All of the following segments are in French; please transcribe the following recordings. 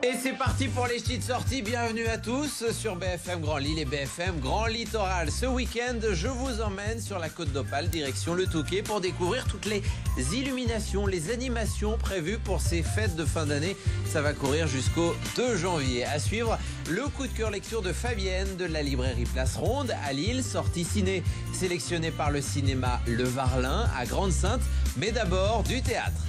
Et c'est parti pour les petites sorties. Bienvenue à tous sur BFM Grand Lille et BFM Grand Littoral. Ce week-end, je vous emmène sur la côte d'Opale, direction le Touquet, pour découvrir toutes les illuminations, les animations prévues pour ces fêtes de fin d'année. Ça va courir jusqu'au 2 janvier. À suivre, le coup de cœur lecture de Fabienne de la librairie Place Ronde à Lille. Sortie ciné sélectionnée par le cinéma Le Varlin à Grande-Synthe. Mais d'abord, du théâtre.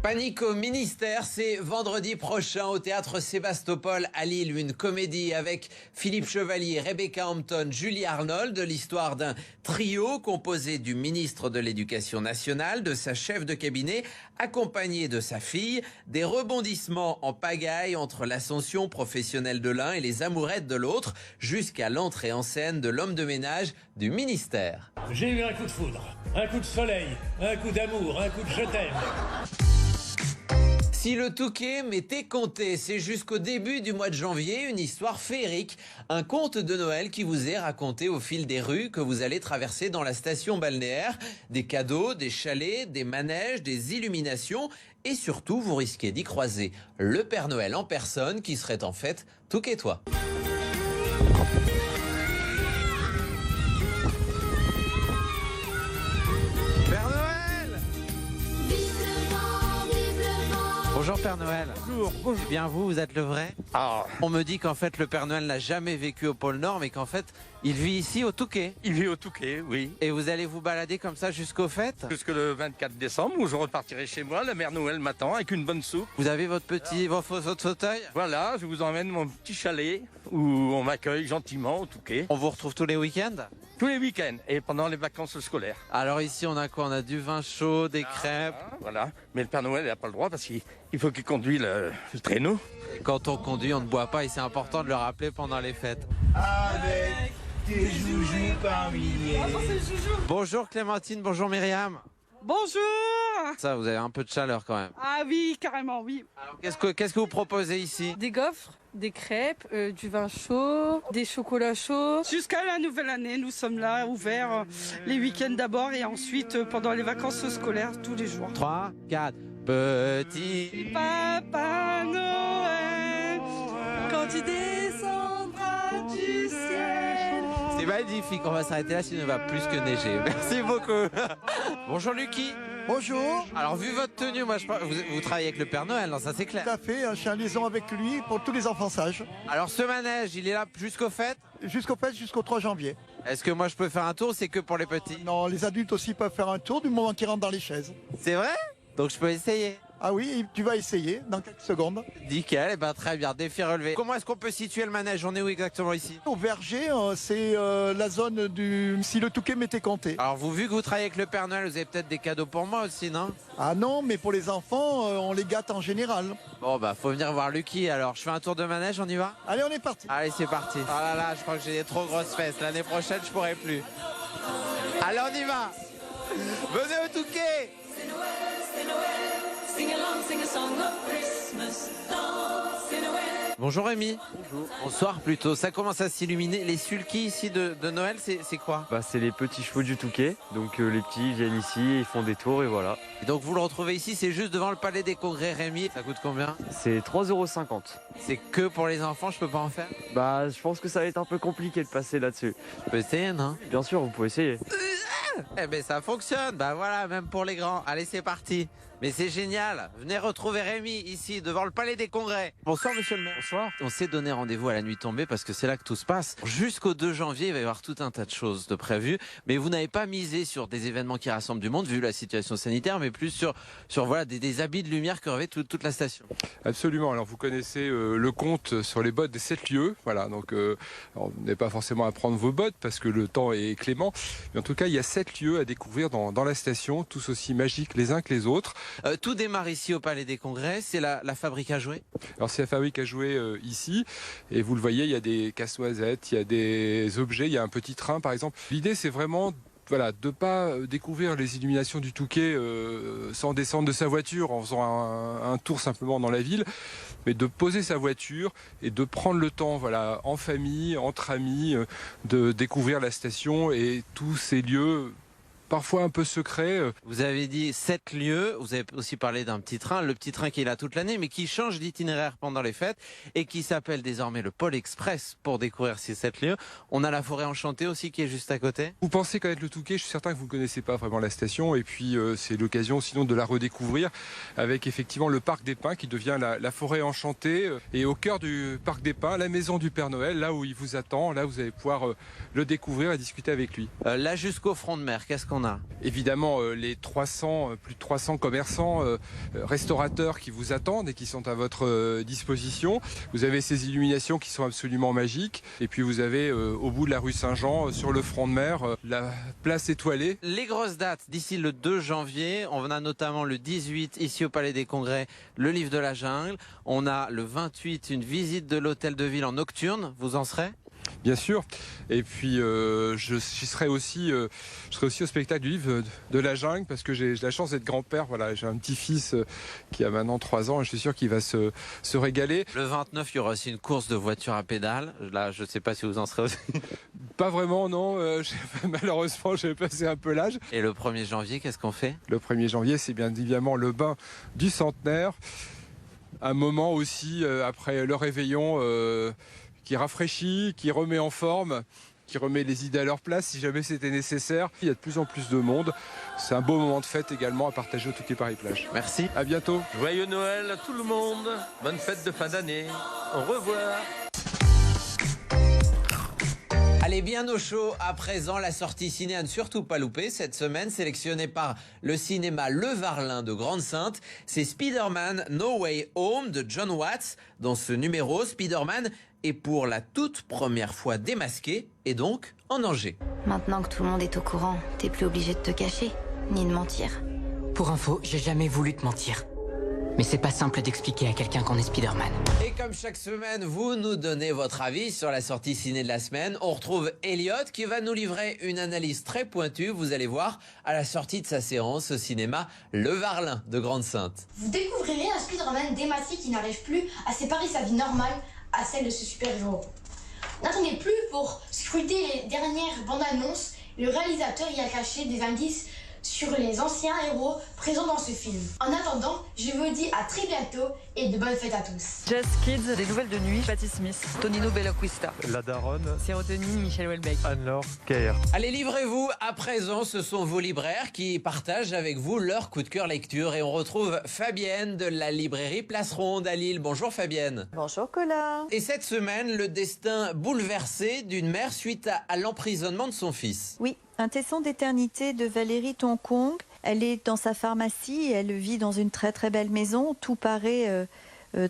Panique au ministère, c'est vendredi prochain au théâtre Sébastopol à Lille. Une comédie avec Philippe Chevalier, Rebecca Hampton, Julie Arnold. L'histoire d'un trio composé du ministre de l'Éducation nationale, de sa chef de cabinet, accompagné de sa fille. Des rebondissements en pagaille entre l'ascension professionnelle de l'un et les amourettes de l'autre, jusqu'à l'entrée en scène de l'homme de ménage du ministère. J'ai eu un coup de foudre, un coup de soleil, un coup d'amour, un coup de je t'aime. Si le Touquet m'était compté, c'est jusqu'au début du mois de janvier, une histoire féerique, un conte de Noël qui vous est raconté au fil des rues que vous allez traverser dans la station balnéaire. Des cadeaux, des chalets, des manèges, des illuminations et surtout vous risquez d'y croiser le Père Noël en personne qui serait en fait touquetois. Bonjour Père Noël. Bonjour, bonjour. Bien vous êtes le vrai? On me dit qu'en fait le Père Noël n'a jamais vécu au pôle Nord, mais qu'en fait il vit ici au Touquet. Il vit au Touquet, oui. Et vous allez vous balader comme ça jusqu'aux fêtes? Jusque le 24 décembre où je repartirai chez moi, la mère Noël m'attend avec une bonne soupe. Vous avez votre votre fauteuil? Voilà, je vous emmène mon petit chalet où on m'accueille gentiment au Touquet. On vous retrouve tous les week-ends? Tous les week-ends et pendant les vacances scolaires. Alors ici on a quoi? On a du vin chaud, des crêpes. Voilà, mais le Père Noël n'a pas le droit parce qu'il faut qu'il conduise le traîneau. Et quand on conduit, on ne boit pas et c'est important de le rappeler pendant les fêtes. Avec des joujoux par milliers. Bonjour Clémentine, bonjour Myriam. Bonjour. Ça, vous avez un peu de chaleur quand même. Ah oui, carrément, oui. Alors qu'est-ce que vous proposez ici? Des gaufres, des crêpes, du vin chaud, des chocolats chauds. Jusqu'à la nouvelle année, nous sommes là, ouverts les week-ends d'abord et ensuite pendant les vacances scolaires tous les jours. 3, 4, petit Papa Noël, quand il descendra du ciel. C'est magnifique, on va s'arrêter là sinon il va plus que neiger. Merci beaucoup. Bonjour Lucky. Bonjour. Alors vu votre tenue, moi vous travaillez avec le Père Noël, non, ça c'est clair. Tout à fait, je suis en liaison avec lui pour tous les enfants sages. Alors ce manège, il est là jusqu'aux fêtes? Jusqu'au 3 janvier. Est-ce que moi je peux faire un tour ou c'est que pour les petits? Non, les adultes aussi peuvent faire un tour du moment qu'ils rentrent dans les chaises. C'est vrai? Donc je peux essayer? Ah oui, tu vas essayer dans quelques secondes. Nickel, et ben très bien, défi relevé. Comment est-ce qu'on peut situer le manège? On est où exactement ici? Au verger, c'est la zone du... Si le Touquet m'était compté. Alors vous, vu que vous travaillez avec le Père Noël, vous avez peut-être des cadeaux pour moi aussi, non? Ah non, mais pour les enfants, on les gâte en général. Bon bah faut venir voir Lucky, alors je fais un tour de manège, on y va? Allez, on est parti. Allez c'est parti. Oh là là, je crois que j'ai des trop grosses fesses, l'année prochaine je pourrai plus. Allez on y va. Venez au Touquet. C'est Noël, c'est Noël. Sing along, sing a song of Christmas. Dance, c'est Noël. Bonjour Rémi. Bonjour. Bonsoir plutôt. Ça commence à s'illuminer. Les sulky ici de Noël, c'est quoi? C'est les petits chevaux du Touquet. Donc les petits viennent ici, ils font des tours et voilà. Et donc vous le retrouvez ici, c'est juste devant le palais des congrès Rémi. Ça coûte combien? C'est 3,50 €. C'est que pour les enfants, je peux pas en faire? Je pense que ça va être un peu compliqué de passer là-dessus. Je peux essayer, non? Bien sûr, vous pouvez essayer. Eh ben ça fonctionne, bah voilà, même pour les grands. Allez, c'est parti. Mais c'est génial. Venez retrouver Rémi ici, devant le palais des congrès. Bonsoir, monsieur le maire. Bonsoir. On s'est donné rendez-vous à la nuit tombée parce que c'est là que tout se passe. Jusqu'au 2 janvier, il va y avoir tout un tas de choses de prévues. Mais vous n'avez pas misé sur des événements qui rassemblent du monde, vu la situation sanitaire, mais plus sur voilà, des habits de lumière que revêt toute la station. Absolument. Alors vous connaissez le conte sur les bottes des 7 lieux. Voilà, donc vous n'avez pas forcément à prendre vos bottes parce que le temps est clément. Mais en tout cas, il y a 7 lieux à découvrir dans la station, tous aussi magiques les uns que les autres. Tout démarre ici au Palais des Congrès, c'est la fabrique à jouets. Alors c'est la fabrique à jouets ici, et vous le voyez, il y a des casse-noisettes, il y a des objets, il y a un petit train par exemple. L'idée c'est vraiment de ne pas découvrir les illuminations du Touquet sans descendre de sa voiture, en faisant un tour simplement dans la ville, mais de poser sa voiture et de prendre le temps, en famille, entre amis, de découvrir la station et tous ces lieux parfois un peu secret. Vous avez dit 7 lieux, vous avez aussi parlé d'un petit train, le petit train qui est là toute l'année, mais qui change d'itinéraire pendant les fêtes et qui s'appelle désormais le Pôle Express pour découvrir ces 7 lieux. On a la forêt enchantée aussi qui est juste à côté. Vous pensez connaître le Touquet, je suis certain que vous ne connaissez pas vraiment la station, et puis c'est l'occasion sinon de la redécouvrir avec effectivement le Parc des Pins qui devient la forêt enchantée, et au cœur du Parc des Pins, la maison du Père Noël, là où il vous attend, là vous allez pouvoir le découvrir et discuter avec lui. Là jusqu'au front de mer, qu'est-ce qu'on a? Évidemment, les plus de 300 commerçants, restaurateurs qui vous attendent et qui sont à votre disposition. Vous avez ces illuminations qui sont absolument magiques. Et puis vous avez au bout de la rue Saint-Jean, sur le front de mer, la place étoilée. Les grosses dates d'ici le 2 janvier, on a notamment le 18 ici au Palais des Congrès, le Livre de la Jungle. On a le 28 une visite de l'hôtel de ville en nocturne. Vous en serez? Bien sûr. Et puis je serai aussi au spectacle du Livre de la Jungle parce que j'ai la chance d'être grand-père. Voilà, j'ai un petit-fils qui a maintenant 3 ans et je suis sûr qu'il va se régaler. Le 29, il y aura aussi une course de voitures à pédales. Là, je ne sais pas si vous en serez aussi. Pas vraiment, non. Malheureusement, j'ai passé un peu l'âge. Et le 1er janvier, qu'est-ce qu'on fait? Le 1er janvier, c'est bien évidemment le bain du centenaire. Un moment aussi, après le réveillon, qui rafraîchit, qui remet en forme, qui remet les idées à leur place si jamais c'était nécessaire. Il y a de plus en plus de monde. C'est un beau moment de fête également à partager au Touquet Paris-Plage. Merci. À bientôt. Joyeux Noël à tout le monde. Bonne fête de fin d'année. Au revoir. Allez, bien au chaud à présent, la sortie ciné à ne surtout pas louper cette semaine, sélectionnée par le cinéma Le Varlin de Grande-Synthe. C'est Spider-Man No Way Home de John Watts. Dans ce numéro, Spider-Man est pour la toute première fois démasqué et donc en danger. Maintenant que tout le monde est au courant, t'es plus obligé de te cacher, ni de mentir. Pour info, j'ai jamais voulu te mentir. Mais c'est pas simple d'expliquer à quelqu'un qu'on est Spider-Man. Et comme chaque semaine, vous nous donnez votre avis sur la sortie ciné de la semaine. On retrouve Elliot qui va nous livrer une analyse très pointue, vous allez voir, à la sortie de sa séance au cinéma Le Varlin de Grande-Synthe. Vous découvrirez un Spider-Man démasqué qui n'arrive plus à séparer sa vie normale à celle de ce super-héros. N'attendez plus pour scruter les dernières bandes annonces. Le réalisateur y a caché des indices sur les anciens héros présents dans ce film. En attendant, je vous dis à très bientôt et de bonnes fêtes à tous. Jazz Kids, des nouvelles de nuit, Patti Smith, Tonino Belloquista, La Daronne, Sérotonine, Michel Houellebecq, Anne-Laure Caire. Allez, livrez-vous à présent, ce sont vos libraires qui partagent avec vous leur coup de cœur lecture. Et on retrouve Fabienne de la librairie Place Ronde à Lille. Bonjour Fabienne. Bonjour Colin. Et cette semaine, le destin bouleversé d'une mère suite à l'emprisonnement de son fils. Oui, un tesson d'éternité de Valérie Toncombe. Elle est dans sa pharmacie, elle vit dans une très très belle maison. Tout paraît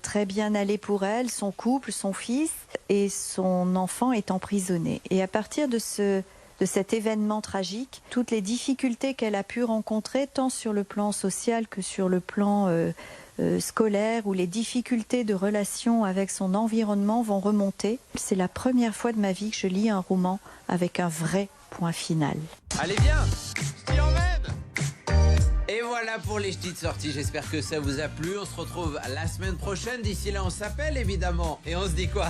très bien allé pour elle, son couple, son fils et son enfant est emprisonné. Et à partir de cet événement tragique, toutes les difficultés qu'elle a pu rencontrer, tant sur le plan social que sur le plan scolaire, ou les difficultés de relation avec son environnement vont remonter. C'est la première fois de ma vie que je lis un roman avec un vrai point final. Allez bien, je t'y emmène. Et voilà pour les petites sorties, j'espère que ça vous a plu. On se retrouve la semaine prochaine. D'ici là, on s'appelle évidemment. Et on se dit quoi?